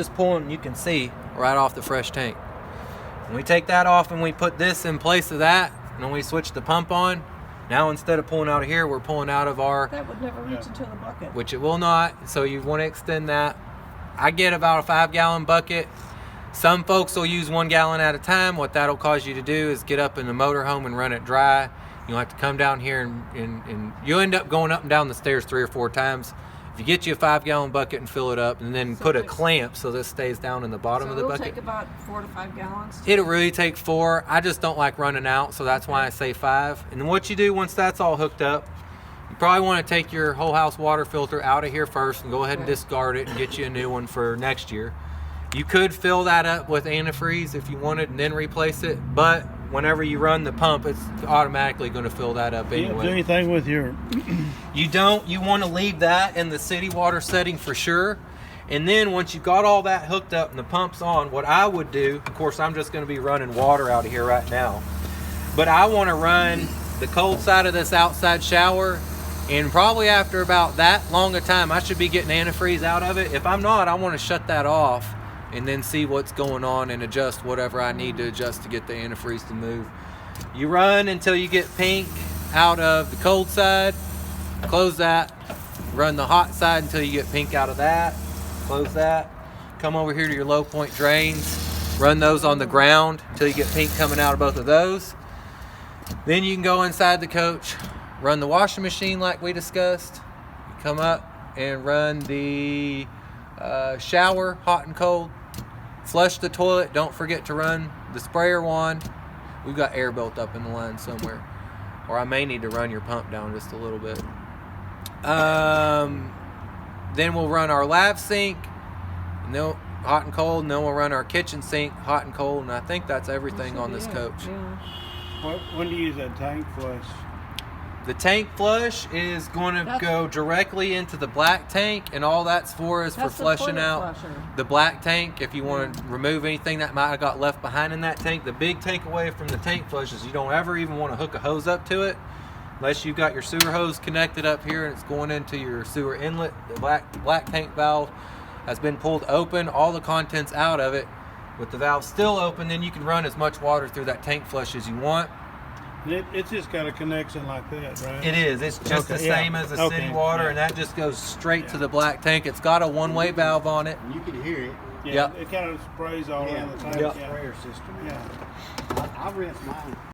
Just pulling, you can see right off the fresh tank. When we take that off and we put this in place of that, and then we switch the pump on, now instead of pulling out of here, we're pulling out of our... That would never reach into the bucket. Which it will not, so you want to extend that. I get about a 5-gallon bucket. Some folks will use 1 gallon at a time. What that'll cause you to do is get up in the motorhome and run it dry. You'll have to come down here and you'll end up going up and down the stairs 3 or 4 times. If you get you a 5-gallon bucket and fill it up and then put a clamp so this stays down in the bottom of the bucket. So it'll take about 4 to 5 gallons? It'll really take 4. I just don't like running out, so that's why I say 5. And then what you do once that's all hooked up, you probably want to take your whole house water filter out of here first and go ahead and discard it and get you a new one for next year. You could fill that up with antifreeze if you wanted and then replace it, but whenever you run the pump, it's automatically going to fill that up anyway. You don't do anything with your... You don't. You want to leave that in the city water setting for sure. And then once you've got all that hooked up and the pump's on, what I would do, of course, I'm just going to be running water out of here right now, but I want to run the cold side of this outside shower, and probably after about that long a time, I should be getting antifreeze out of it. If I'm not, I want to shut that off and then see what's going on and adjust whatever I need to adjust to get the antifreeze to move. You run until you get pink out of the cold side, close that, run the hot side until you get pink out of that, close that, come over here to your low point drains, run those on the ground until you get pink coming out of both of those. Then you can go inside the coach, run the washing machine like we discussed, you come up and run the shower, hot and cold, flush the toilet, don't forget to run the sprayer wand. We've got air built up in the line somewhere, or I may need to run your pump down just a little bit. Then we'll run our lab sink, and then hot and cold, and then we'll run our kitchen sink, hot and cold, and I think that's everything on this coach. Yeah. When do you use that tank flush? The tank flush is going to go directly into the black tank, and all that's for is for flushing out the black tank. If you want to remove anything that might have got left behind in that tank, the big takeaway from the tank flush is you don't ever even want to hook a hose up to it unless you've got your sewer hose connected up here and it's going into your sewer inlet. The black tank valve has been pulled open, all the contents out of it. With the valve still open, then you can run as much water through that tank flush as you want. It's just got a connection like that, right? It is. It's just the same as the city water, and that just goes straight to the black tank. It's got a one-way valve on it. You can hear it. Yeah, it kind of sprays all around the tank. Sprayer system. Yeah. I rinse mine.